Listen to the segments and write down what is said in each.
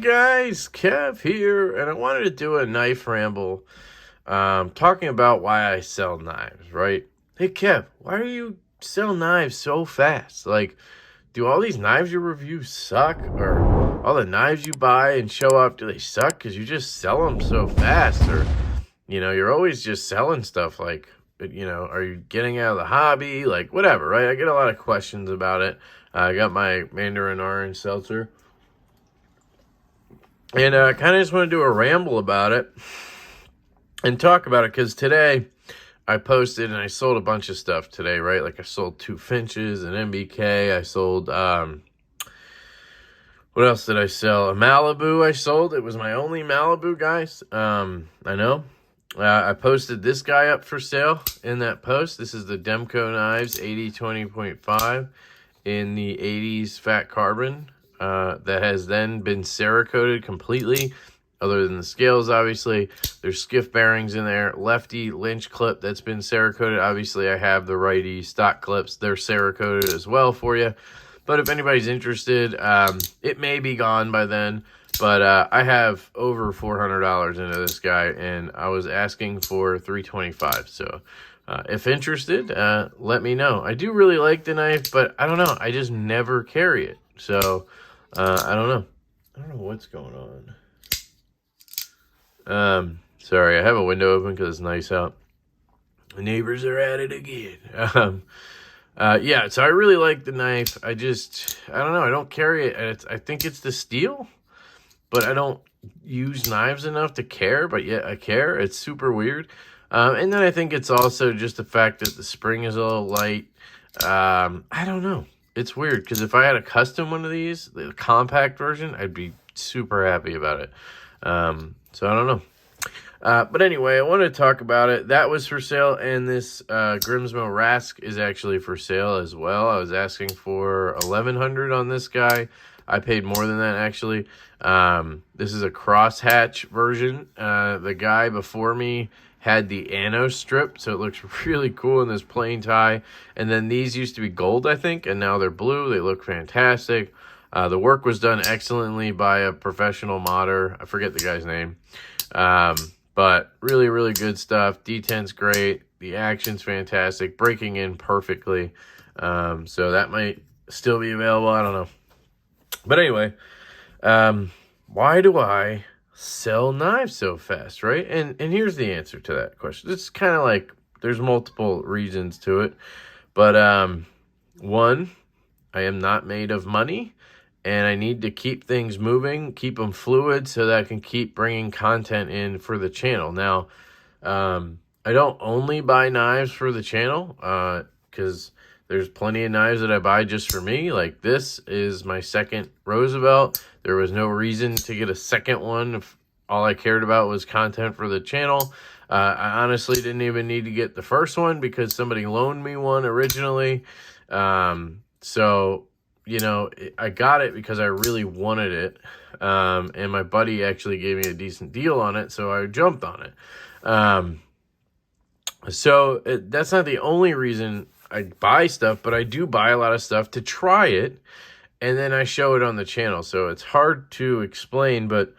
guys, Kev here, and I wanted to do a knife ramble talking about why I sell knives, right? Hey Kev, why do you sell knives so fast? Like, do all these knives you review suck? Or all the knives you buy and show up, do they suck because you just sell them so fast? Or, you're always just selling stuff like, are you getting out of the hobby? Like, whatever, right? I get a lot of questions about it. I got my Mandarin Orange seltzer. And I kind of just want to do a ramble about it and talk about it because today I posted and I sold a bunch of stuff today, right? Like I sold 2 Finches, an MBK. I sold, what else did I sell? A Malibu I sold. It was my only Malibu, guys. I know. I posted this guy up for sale in that post. This is the Demco knives, 80-20.5 in the 80s fat carbon. That has then been Cerakoted completely, other than the scales, obviously. There's skiff bearings in there. Lefty Lynch clip that's been Cerakoted. Obviously, I have the righty stock clips. They're Cerakoted as well for you. But if anybody's interested, it may be gone by then. But I have over $400 into this guy, and I was asking for $325. So if interested, let me know. I do really like the knife, but I don't know. I just never carry it. So I don't know. I don't know what's going on. Sorry, I have a window open because it's nice out. The neighbors are at it again. Yeah, so I really like the knife. I don't know. I don't carry it. I think it's the steel, but I don't use knives enough to care, but yet I care. It's super weird. And then I think it's also just the fact that the spring is a little light. I don't know. It's weird because if I had a custom one of these, the compact version, I'd be super happy about it. So I don't know. But anyway, I wanted to talk about it. That was for sale, and this Grimsby Rask is actually for sale as well. I was asking for $1,100 on this guy. I paid more than that, actually. This is a crosshatch version. The guy before me had the Anno strip, so it looks really cool in this plain tie. And then these used to be gold, I think, and now they're blue. They look fantastic. The work was done excellently by a professional modder. I forget the guy's name. But really, really good stuff. D10's great. The action's fantastic. Breaking in perfectly. So that might still be available. I don't know. But anyway, why do I sell knives so fast, right? And here's the answer to that question. It's kind of like there's multiple reasons to it. But one, I am not made of money, and I need to keep things moving, keep them fluid so that I can keep bringing content in for the channel. Now, I don't only buy knives for the channel because there's plenty of knives that I buy just for me. Like this is my second Roosevelt. There was no reason to get a second one if all I cared about was content for the channel. I honestly didn't even need to get the first one because somebody loaned me one originally. So, I got it because I really wanted it. And my buddy actually gave me a decent deal on it, so I jumped on it. That's not the only reason I buy stuff, but I do buy a lot of stuff to try it, and then I show it on the channel. So it's hard to explain, but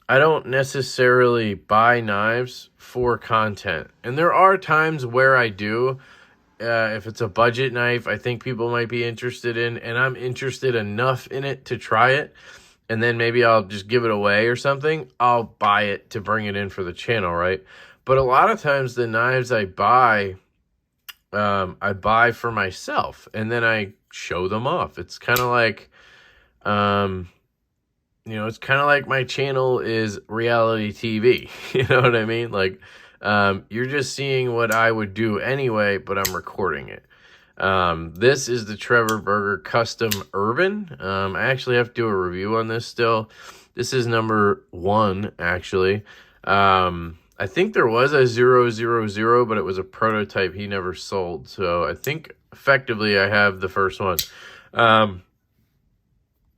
I don't necessarily buy knives for content. And there are times where I do. If it's a budget knife, I think people might be interested in, and I'm interested enough in it to try it, and then maybe I'll just give it away or something. I'll buy it to bring it in for the channel, right? But a lot of times the knives I buy for myself, and then I show them off. It's kind of like, it's kind of like my channel is reality TV. You know what I mean? Like, you're just seeing what I would do anyway, but I'm recording it. This is the Trevor Berger Custom Urban. I actually have to do a review on this still. This is number 1, actually. I think there was a 000, but it was a prototype he never sold. So I think effectively I have the first one.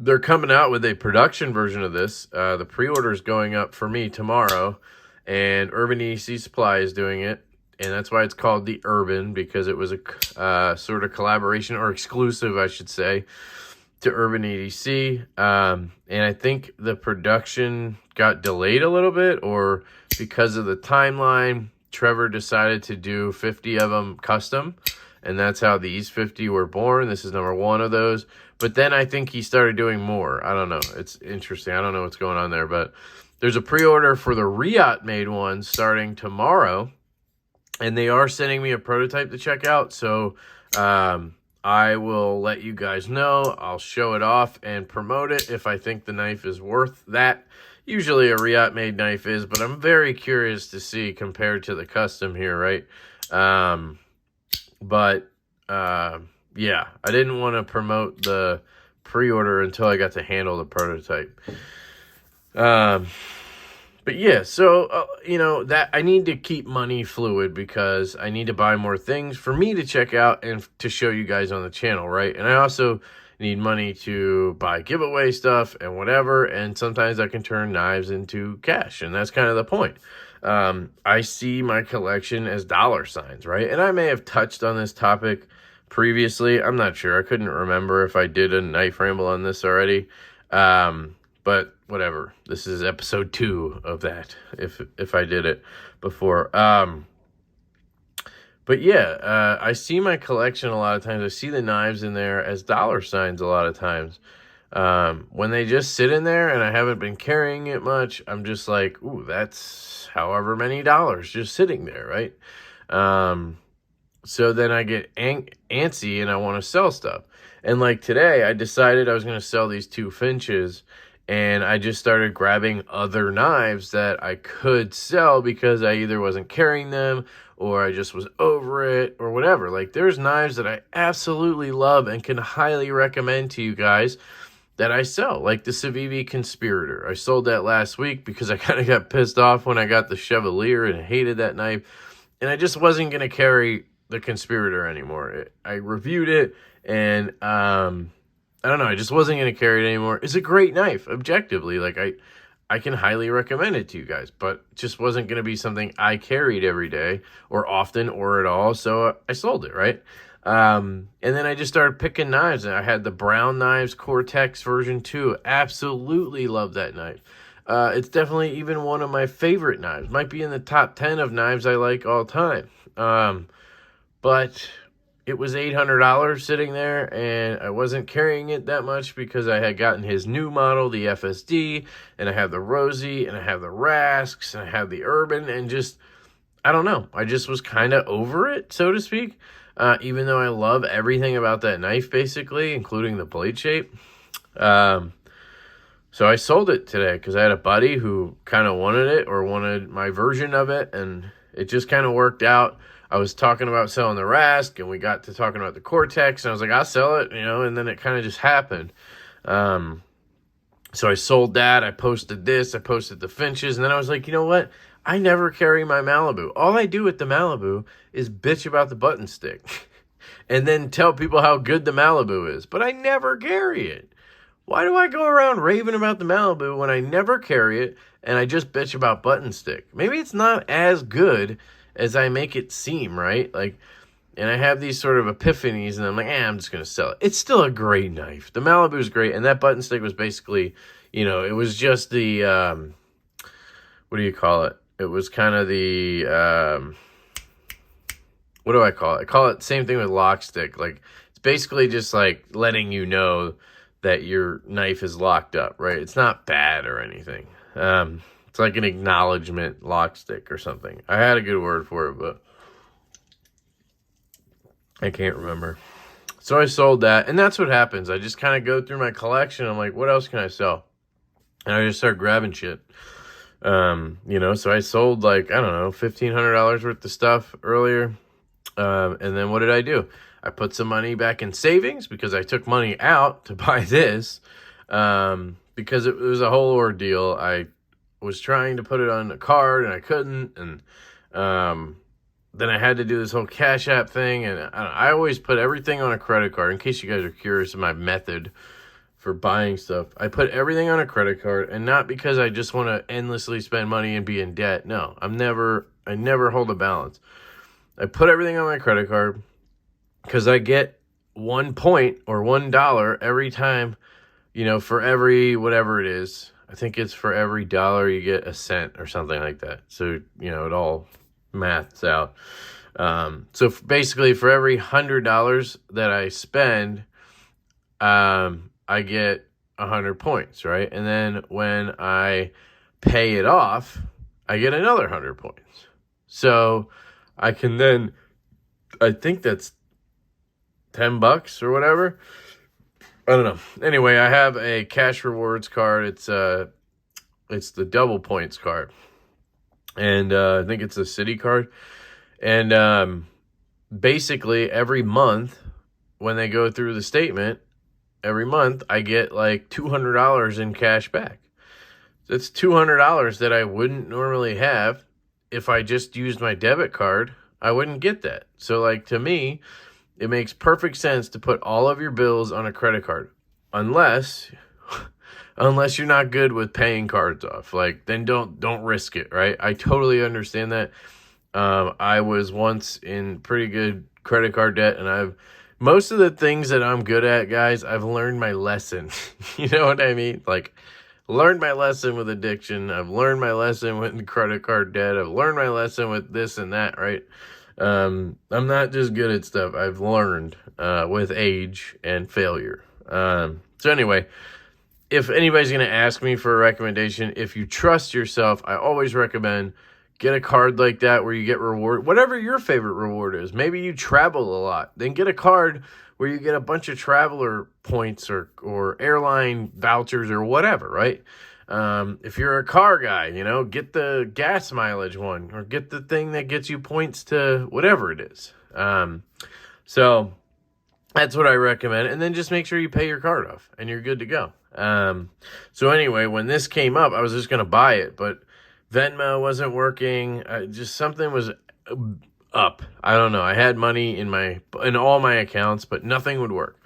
They're coming out with a production version of this. The pre-order is going up for me tomorrow, and Urban EDC Supply is doing it. And that's why it's called the Urban, because it was a sort of collaboration, or exclusive, I should say. to Urban EDC. And I think the production got delayed a little bit, or because of the timeline, Trevor decided to do 50 of them custom. And that's how these 50 were born. This is number 1 of those. But then I think he started doing more. I don't know. It's interesting. I don't know what's going on there. But there's a pre-order for the Riot made one starting tomorrow. And they are sending me a prototype to check out. So I will let you guys know. I'll show it off and promote it if I think the knife is worth that. Usually a Riot made knife is. But I'm very curious to see compared to the custom here, right? Yeah, I didn't want to promote the pre-order until I got to handle the prototype. But yeah, so, you know, that I need to keep money fluid because I need to buy more things for me to check out and to show you guys on the channel, right? And I also need money to buy giveaway stuff and whatever, and sometimes I can turn knives into cash, and that's kind of the point. I see my collection as dollar signs, right? And I may have touched on this topic previously. I'm not sure. I couldn't remember if I did a knife ramble on this already. But whatever. This is episode 2 of that, if I did it before. But yeah, I see my collection a lot of times. I see the knives in there as dollar signs a lot of times. When they just sit in there and I haven't been carrying it much, I'm just like, ooh, that's however many dollars just sitting there, right? So then I get antsy and I want to sell stuff. And like today, I decided I was going to sell these 2 Finches, and I just started grabbing other knives that I could sell because I either wasn't carrying them or I just was over it or whatever. Like, there's knives that I absolutely love and can highly recommend to you guys that I sell, like the Civivi Conspirator. I sold that last week because I kind of got pissed off when I got the Chevalier and hated that knife, and I just wasn't going to carry the Conspirator anymore. I reviewed it, and I don't know, I just wasn't going to carry it anymore. It's a great knife, objectively. Like, I can highly recommend it to you guys, but it just wasn't going to be something I carried every day or often or at all, so I sold it, right? And then I just started picking knives, and I had the Brown Knives Cortex version 2. Absolutely love that knife. It's definitely even one of my favorite knives. Might be in the top 10 of knives I like all time. But it was $800 sitting there, and I wasn't carrying it that much because I had gotten his new model, the FSD, and I have the Rosie, and I have the Rasks, and I have the Urban, and just, I don't know. I just was kind of over it, so to speak, even though I love everything about that knife, basically, including the blade shape. So I sold it today because I had a buddy who kind of wanted it or wanted my version of it, and it just kind of worked out. I was talking about selling the Rask, and we got to talking about the Cortex, and I was like, I'll sell it, you know, and then it kind of just happened. So I sold that. I posted this. I posted the Finches, and then I was like, you know what? I never carry my Malibu. All I do with the Malibu is bitch about the button stick and then tell people how good the Malibu is, but I never carry it. Why do I go around raving about the Malibu when I never carry it and I just bitch about button stick? Maybe it's not as good as I make it seem, right? Like, and I have these sort of epiphanies, and I'm like, I'm just going to sell it. It's still a great knife. The Malibu is great, and that button stick was basically, you know, it was just the, what do you call it? It was kind of the, what do I call it? I call it same thing with lock stick. Like, it's basically just like letting you know that your knife is locked up, right? It's not bad or anything. It's like an acknowledgement lock stick or something. I had a good word for it, but I can't remember. So I sold that, and that's what happens. I just kind of go through my collection. I'm like, what else can I sell? And I just start grabbing shit. You know, so I sold like, I don't know, $1,500 worth of stuff earlier. And then what did I do? I put some money back in savings because I took money out to buy this. Because it was a whole ordeal. I was trying to put it on a card and I couldn't, and then I had to do this whole Cash App thing, and I always put everything on a credit card. In case you guys are curious of my method for buying stuff, I put everything on a credit card, and not because I just want to endlessly spend money and be in debt. No, I never hold a balance. I put everything on my credit card because I get 1 point or $1 every time, you know, for every whatever it is. I think it's for every dollar you get a cent or something like that. So, you know, it all maths out. So basically for every $100 that I spend, I get 100 points, right? And then when I pay it off, I get another 100 points. So I can then, I think that's $10 or whatever. I don't know. Anyway, I have a cash rewards card. It's the double points card. And I think it's a city card. And basically every month when they go through the statement, every month I get like $200 in cash back. That's $200 that I wouldn't normally have if I just used my debit card. I wouldn't get that. So like to me, it makes perfect sense to put all of your bills on a credit card, unless you're not good with paying cards off. Like then don't risk it, right? I totally understand that. I was once in pretty good credit card debt, and most of the things that I'm good at, guys, I've learned my lesson. You know what I mean? Like, learned my lesson with addiction. I've learned my lesson with credit card debt. I've learned my lesson with this and that, right? I'm not just good at stuff. I've learned with age and failure. So anyway, if anybody's going to ask me for a recommendation, if you trust yourself, I always recommend get a card like that where you get reward, whatever your favorite reward is. Maybe you travel a lot. Then get a card where you get a bunch of traveler points or airline vouchers or whatever, right? If you're a car guy, you know, get the gas mileage one or get the thing that gets you points to whatever it is. So that's what I recommend. And then just make sure you pay your card off and you're good to go. So anyway, when this came up, I was just going to buy it, but Venmo wasn't working. Just something was up. I don't know. I had money in all my accounts, but nothing would work.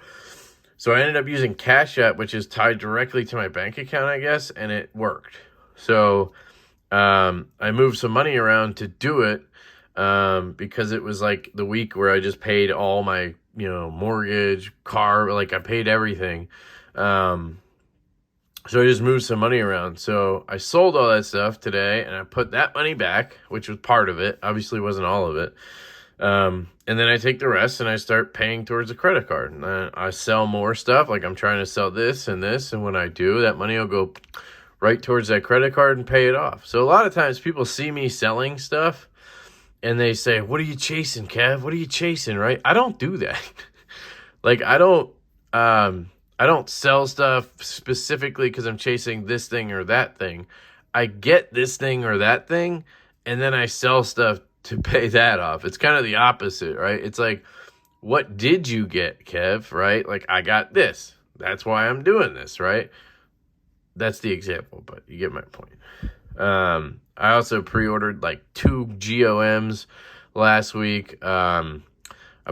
So I ended up using Cash App, which is tied directly to my bank account, I guess, and it worked. So I moved some money around to do it because it was like the week where I just paid all my, you know, mortgage, car, like I paid everything. So I just moved some money around. So I sold all that stuff today, and I put that money back, which was part of it. Obviously, wasn't all of it. And then I take the rest, and I start paying towards a credit card. And I sell more stuff. Like I'm trying to sell this and this. And when I do, that money will go right towards that credit card and pay it off. So a lot of times people see me selling stuff, and they say, "What are you chasing, Kev? What are you chasing?" Right? I don't do that. Like I don't sell stuff specifically because I'm chasing this thing or that thing. I get this thing or that thing, and then I sell stuff to pay that off. It's kind of the opposite, right? It's like, what did you get, Kev, right? Like, I got this. That's why I'm doing this, right? That's the example, but you get my point. I also pre-ordered like 2 GOMs last week. I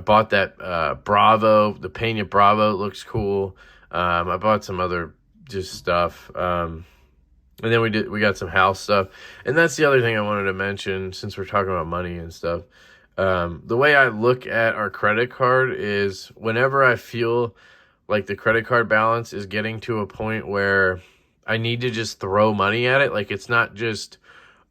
bought that Bravo, the Pena Bravo. It looks cool. I bought some other just stuff. And then we got some house stuff. And that's the other thing I wanted to mention since we're talking about money and stuff. The way I look at our credit card is whenever I feel like the credit card balance is getting to a point where I need to just throw money at it. Like it's not just,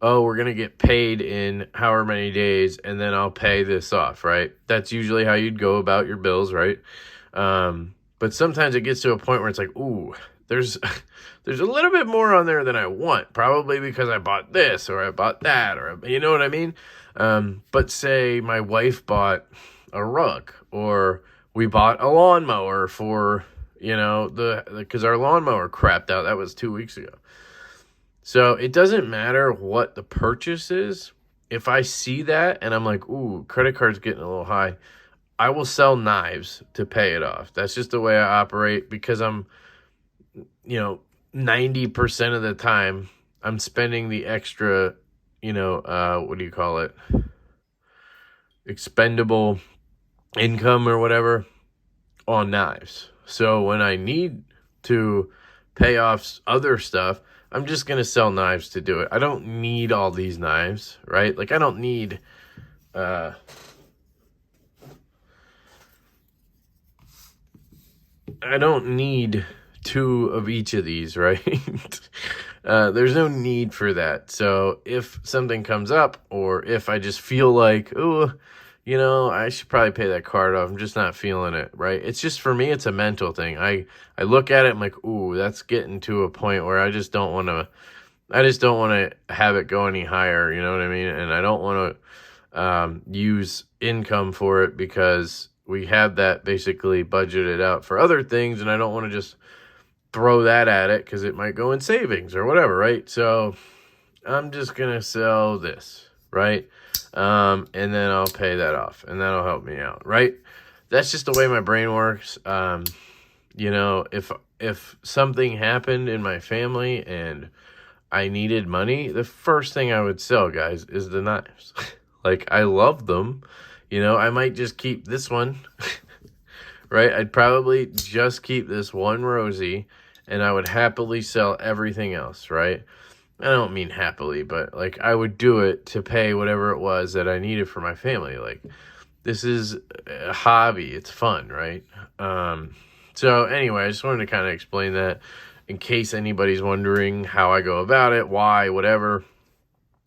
oh, we're going to get paid in however many days and then I'll pay this off, right? That's usually how you'd go about your bills, right? But sometimes it gets to a point where it's like, ooh, there's a little bit more on there than I want, probably because I bought this or I bought that, or you know what I mean? But say my wife bought a rug, or we bought a lawnmower for, you know, because our lawnmower crapped out. That was 2 weeks ago. So it doesn't matter what the purchase is. If I see that and I'm like, ooh, credit card's getting a little high, I will sell knives to pay it off. That's just the way I operate, because I'm, you know, 90% of the time I'm spending the extra, you know, what do you call it? Expendable income or whatever on knives. So when I need to pay off other stuff, I'm just going to sell knives to do it. I don't need all these knives, right? Like I don't need, I don't need 2 of each of these, right? There's no need for that. So if something comes up, or if I just feel like, oh, you know, I should probably pay that card off, I'm just not feeling it, right? It's just, for me, it's a mental thing. I look at it, I'm like, ooh, that's getting to a point where I just don't want to have it go any higher, you know what I mean? And I don't want to use income for it, because we have that basically budgeted out for other things, and I don't want to just throw that at it because it might go in savings or whatever, right? So I'm just going to sell this, right? And then I'll pay that off, and that'll help me out, right? That's just the way my brain works. You know, if something happened in my family and I needed money, the first thing I would sell, guys, is the knives. Like, I love them. You know, I might just keep this one, right? I'd probably just keep this one Rosie, and I would happily sell everything else, right? I don't mean happily, but, like, I would do it to pay whatever it was that I needed for my family. Like, this is a hobby. It's fun, right? So, anyway, I just wanted to kind of explain that in case anybody's wondering how I go about it, why, whatever.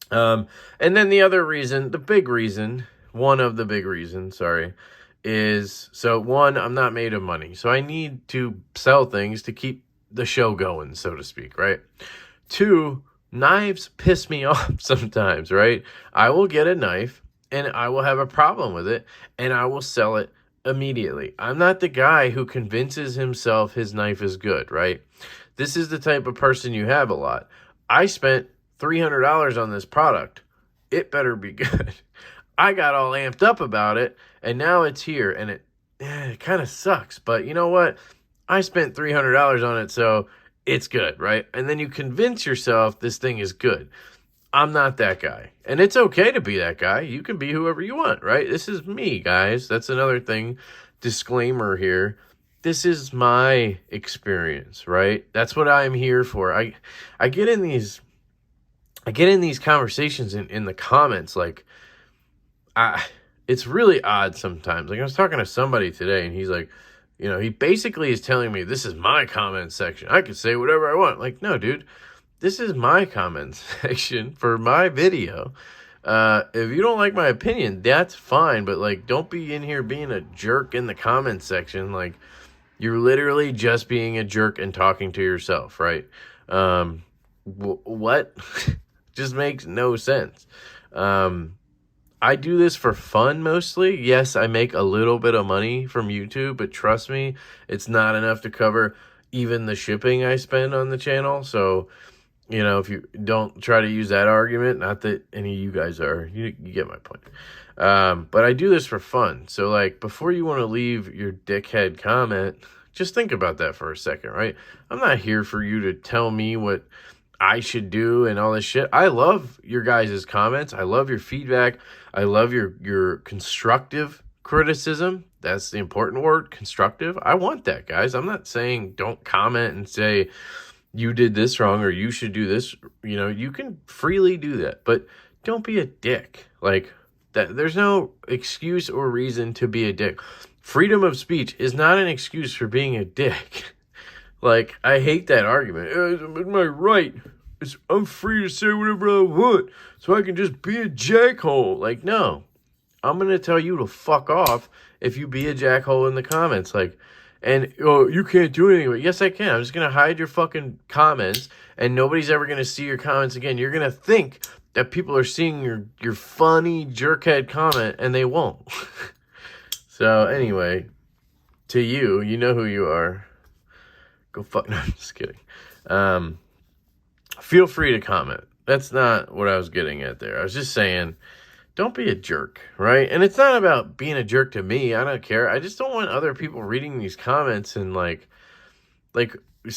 And then the other reason, the big reason, one of the big reasons, sorry, is, so one, I'm not made of money. So I need to sell things to keep the show going, so to speak, right? 2, knives piss me off sometimes, right? I will get a knife and I will have a problem with it, and I will sell it immediately. I'm not the guy who convinces himself his knife is good, right? This is the type of person you have a lot. I spent $300 on this product. It better be good. I got all amped up about it, and now it's here, and it kind of sucks. But you know what? I spent $300 on it, so it's good, right? And then you convince yourself this thing is good. I'm not that guy. And it's okay to be that guy. You can be whoever you want, right? This is me, guys. That's another thing. Disclaimer here. This is my experience, right? That's what I'm here for. I get in these conversations in the comments, like, it's really odd sometimes. Like, I was talking to somebody today, and he's like, you know, he basically is telling me, this is my comment section. I can say whatever I want. Like, no, dude, this is my comment section for my video. If you don't like my opinion, that's fine. But, like, don't be in here being a jerk in the comment section. Like, you're literally just being a jerk and talking to yourself, right? What? Just makes no sense. I do this for fun mostly. Yes, I make a little bit of money from YouTube, but trust me, it's not enough to cover even the shipping I spend on the channel. So, you know, if you don't try to use that argument, not that any of you guys are, you get my point. But I do this for fun. So, like, before you want to leave your dickhead comment, just think about that for a second, right? I'm not here for you to tell me what I should do and all this shit. I love your guys' comments. I love your feedback. I love your constructive criticism. That's the important word, constructive. I want that, guys. I'm not saying don't comment and say you did this wrong or you should do this. You know, you can freely do that, but don't be a dick. Like, that, there's no excuse or reason to be a dick. Freedom of speech is not an excuse for being a dick. Like, I hate that argument. It's my right. I'm free to say whatever I want, so I can just be a jackhole. Like, no. I'm going to tell you to fuck off if you be a jackhole in the comments. Like, and, oh, you can't do anything. But yes, I can. I'm just going to hide your fucking comments, and nobody's ever going to see your comments again. You're going to think that people are seeing your funny jerkhead comment, and they won't. So, anyway, to you, you know who you are. Go fuck. No, I'm just kidding. Feel free to comment. That's not what I was getting at there. I was just saying, don't be a jerk, right? And it's not about being a jerk to me. I don't care. I just don't want other people reading these comments and like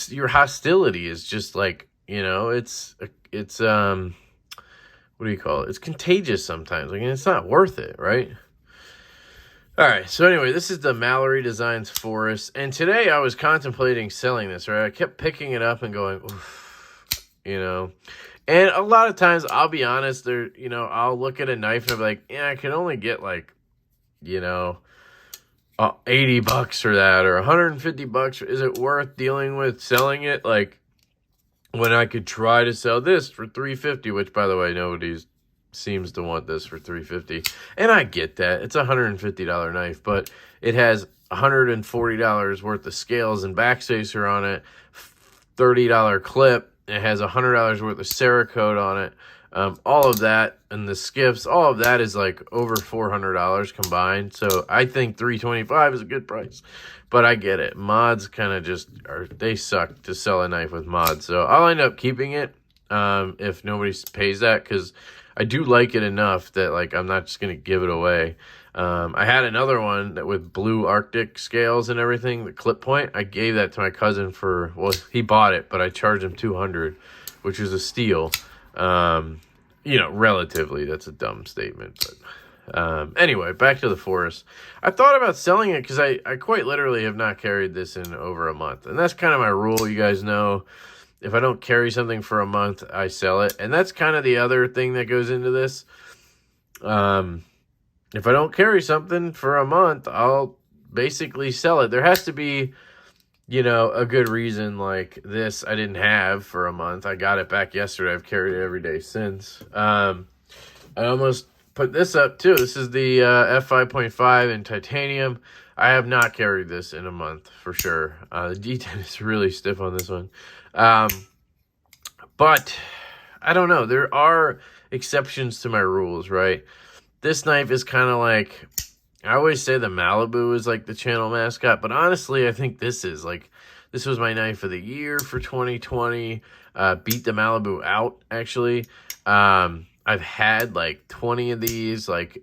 your hostility is just like, you know, it's what do you call it? It's contagious sometimes. Like, and it's not worth it, right? All right, so anyway, this is the Mallory Designs Forest, and today I was contemplating selling this, right? I kept picking it up and going, oof, you know, and a lot of times, I'll be honest, I'll look at a knife and I'll be like, yeah, I can only get like, you know, 80 bucks for that or 150 bucks. Is it worth dealing with selling it? Like, when I could try to sell this for $350, which, by the way, nobody seems to want this for $350. And I get that. It's a $150 knife, but it has $140 worth of scales and backspacer on it, $30 clip. It has $100 worth of Cerakote on it. All of that and the skiffs, all of that is like over $400 combined. So I think $325 is a good price, but I get it. Mods kind of just they suck to sell a knife with mods. So I'll end up keeping it if nobody pays that, because I do like it enough that like I'm not just gonna give it away. I had another one that with blue Arctic scales and everything, the clip point. I gave that to my cousin for, well, he bought it, but I charged him $200, which was a steal. You know, relatively, that's a dumb statement, but anyway, back to the Forest. I thought about selling it because I quite literally have not carried this in over a month, and that's kind of my rule. You guys know, if I don't carry something for a month, I sell it, and that's kind of the other thing that goes into this. If I don't carry something for a month, I'll basically sell it. There has to be, you know, a good reason. Like this I didn't have for a month. I got it back yesterday. I've carried it every day since. I almost put this up too. This is the F55 in titanium. I have not carried this in a month for sure. The D10 is really stiff on this one. But I don't know. There are exceptions to my rules, right? This knife is kind of like, I always say the Malibu is like the channel mascot, but honestly, I think this is like, this was my knife of the year for 2020. Beat the Malibu out, actually. I've had like 20 of these. Like,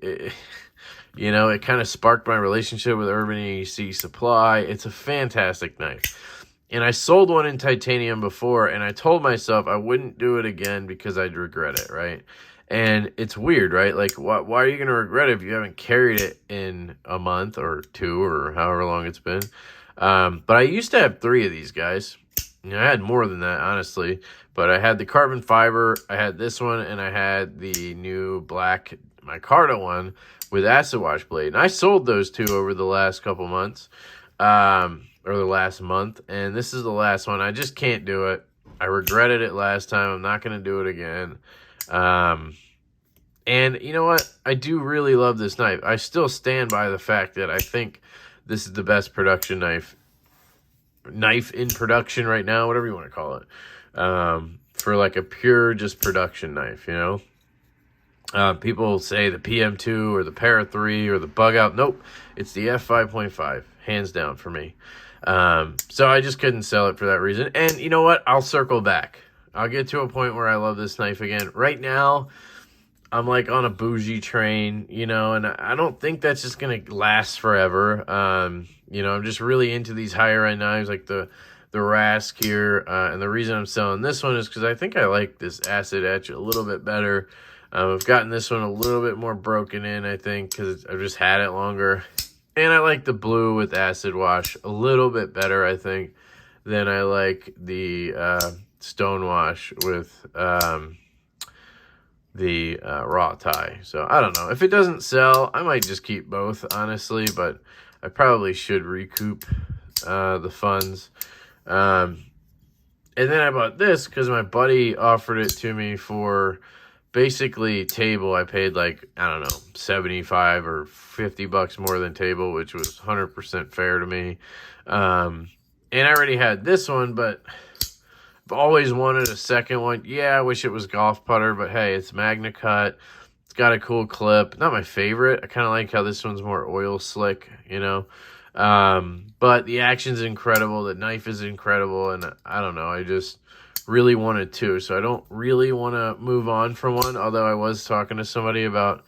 you know, it kind of sparked my relationship with Urban EDC Supply. It's a fantastic knife. And I sold one in titanium before, and I told myself I wouldn't do it again because I'd regret it, right? And it's weird, right? Like, why are you going to regret it if you haven't carried it in a month or two or however long it's been? But I used to have 3 of these guys. You know, I had more than that, honestly. But I had the carbon fiber, I had this one, and I had the new black micarta one with acid wash blade. And I sold those 2 over the last couple months, or the last month. And this is the last one. I just can't do it. I regretted it last time. I'm not going to do it again. And you know what? I do really love this knife. I still stand by the fact that I think this is the best production knife in production right now, whatever you want to call it. For like a pure just production knife, you know? People say the PM2 or the Para 3 or the Bug Out. Nope. It's the F5.5, hands down for me. So I just couldn't sell it for that reason. And you know what? I'll circle back. I'll get to a point where I love this knife again. Right now, I'm like on a bougie train, you know, and I don't think that's just going to last forever. You know, I'm just really into these higher end knives like the Rask here. And the reason I'm selling this one is because I think I like this acid etch a little bit better. I've gotten this one a little bit more broken in, I think, because I've just had it longer. And I like the blue with acid wash a little bit better, I think, than I like the stonewash with the raw tie. So I don't know. If it doesn't sell, I might just keep both, honestly, but I probably should recoup the funds. And then I bought this because my buddy offered it to me for basically table. I paid like, I don't know, 75 or 50 bucks more than table, which was 100% fair to me. And I already had this one, but I've always wanted a second one. Yeah, I wish it was golf putter, but hey, it's Magna Cut. It's got a cool clip. Not my favorite. I kind of like how this one's more oil slick, you know. But the action's incredible. The knife is incredible. And I don't know. I just really wanted 2. So I don't really want to move on from one. Although I was talking to somebody about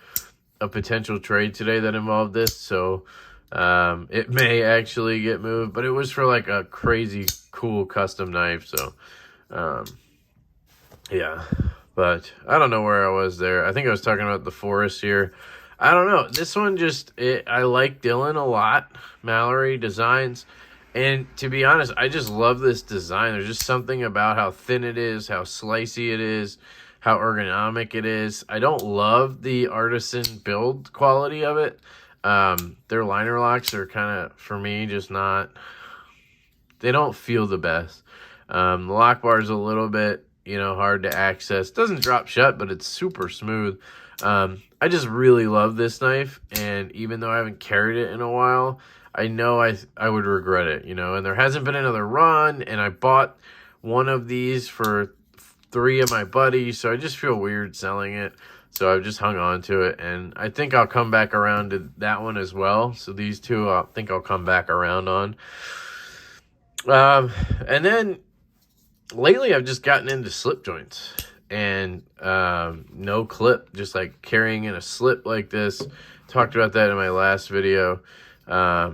a potential trade today that involved this. So it may actually get moved. But it was for like a crazy cool custom knife. So yeah. But I don't know where I was there. I think I was talking about the Forest here. I don't know. This one just, I like Dylan a lot. Mallory Designs. And to be honest, I just love this design. There's just something about how thin it is, how slicey it is, how ergonomic it is. I don't love the artisan build quality of it. Their liner locks are kind of, for me, just not, they don't feel the best. The lock bar is a little bit, hard to access. Doesn't drop shut, but it's super smooth. I just really love this knife, and even though I haven't carried it in a while, I know I would regret it, and there hasn't been another run, and I bought one of these for 3 of my buddies, so I just feel weird selling it. So I've just hung on to it, and I think I'll come back around to that one as well. So these two, I think I'll come back around on. And then lately I've just gotten into slip joints and no clip, just like carrying in a slip like this. Talked about that in my last video. I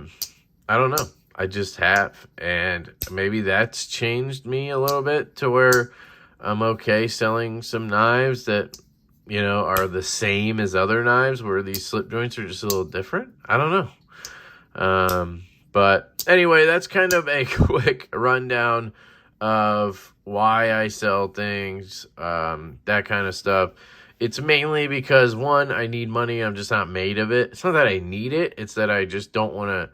don't know. I just have, and maybe that's changed me a little bit to where I'm okay selling some knives that, are the same as other knives where these slip joints are just a little different. I don't know. But anyway, that's kind of a quick rundown of why I sell things, that kind of stuff. It's mainly because, one, I need money. I'm just not made of it. It's not that I need it. It's that I just don't want to.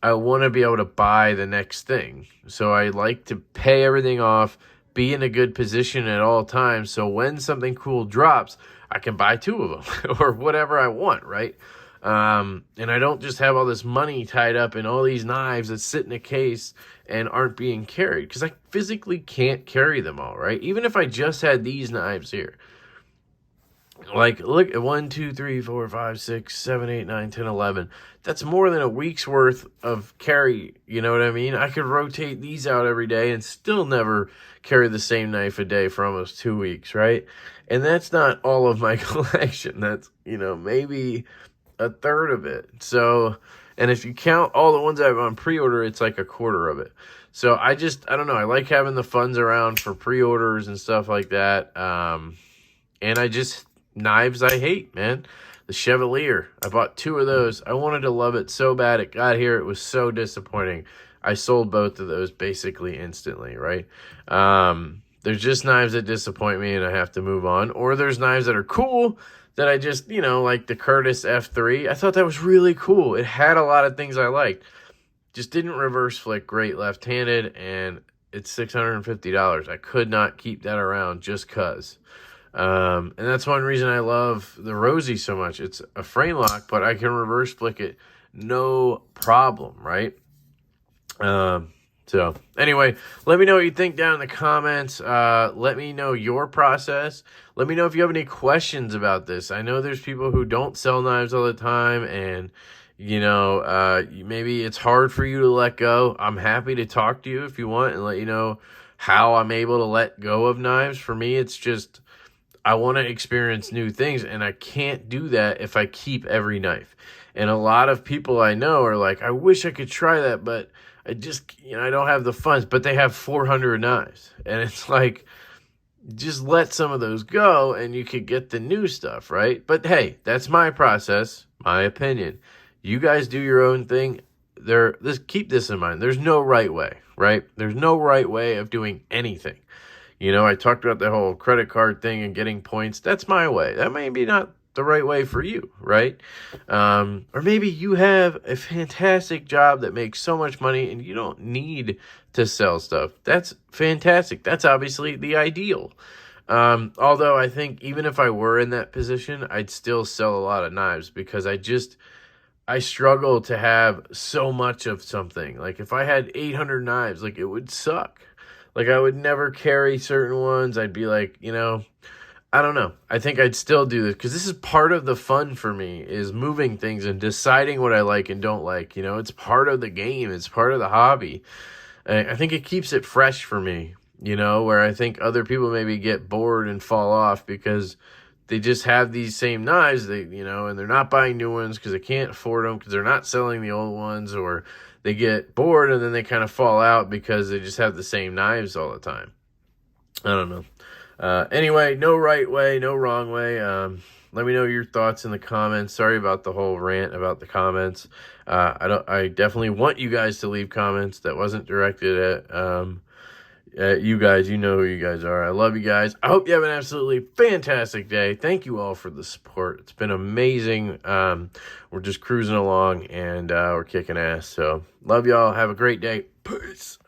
I want to be able to buy the next thing. So I like to pay everything off, be in a good position at all times. So when something cool drops, I can buy 2 of them or whatever I want, right? And I don't just have all this money tied up in all these knives that sit in a case and aren't being carried, because I physically can't carry them all, right? Even if I just had these knives here. Like, look at 1, 2, 3, 4, 5, 6, 7, 8, 9, 10, 11. That's more than a week's worth of carry. You know what I mean? I could rotate these out every day and still never carry the same knife a day for almost 2 weeks, right? And that's not all of my collection. That's, maybe a third of it. So, and if you count all the ones I have on pre-order, it's like a quarter of it. So I don't know. I like having the funds around for pre-orders and stuff like that. And knives I hate, man. The Chevalier. I bought 2 of those. I wanted to love it so bad. It got here. It was so disappointing. I sold both of those basically instantly, right? There's just knives that disappoint me and I have to move on. Or there's knives that are cool that I just, like the Curtis F3. I thought that was really cool. It had a lot of things I liked. Just didn't reverse flick great left-handed, and it's $650. I could not keep that around just because. And that's one reason I love the Rosie so much. It's a frame lock, but I can reverse flick it no problem, right? So anyway, let me know what you think down in the comments. Let me know your process. Let me know if you have any questions about this. I know there's people who don't sell knives all the time, and maybe it's hard for you to let go. I'm happy to talk to you if you want and let you know how I'm able to let go of knives. For me, it's just, I want to experience new things, and I can't do that if I keep every knife. And a lot of people I know are like, I wish I could try that, but I just, I don't have the funds. But they have 400 knives. And it's like, just let some of those go and you could get the new stuff, right? But hey, that's my process, my opinion. You guys do your own thing. Keep this in mind. There's no right way, right? There's no right way of doing anything. I talked about the whole credit card thing and getting points. That's my way. That may be not the right way for you, right? Or maybe you have a fantastic job that makes so much money and you don't need to sell stuff. That's fantastic. That's obviously the ideal. Although I think even if I were in that position, I'd still sell a lot of knives because I struggle to have so much of something. Like if I had 800 knives, like it would suck. Like I would never carry certain ones. I'd be like, I don't know. I think I'd still do this because this is part of the fun for me, is moving things and deciding what I like and don't like. It's part of the game. It's part of the hobby. I think it keeps it fresh for me, where I think other people maybe get bored and fall off because they just have these same knives, and they're not buying new ones because they can't afford them because they're not selling the old ones, or they get bored and then they kind of fall out because they just have the same knives all the time. I don't know. Anyway, no right way, no wrong way. Let me know your thoughts in the comments. Sorry about the whole rant about the comments. I definitely want you guys to leave comments. That wasn't directed at You guys, you know who you guys are. I love you guys. I hope you have an absolutely fantastic day. Thank you all for the support. It's been amazing. We're just cruising along, and we're kicking ass. So love y'all. Have a great day. Peace.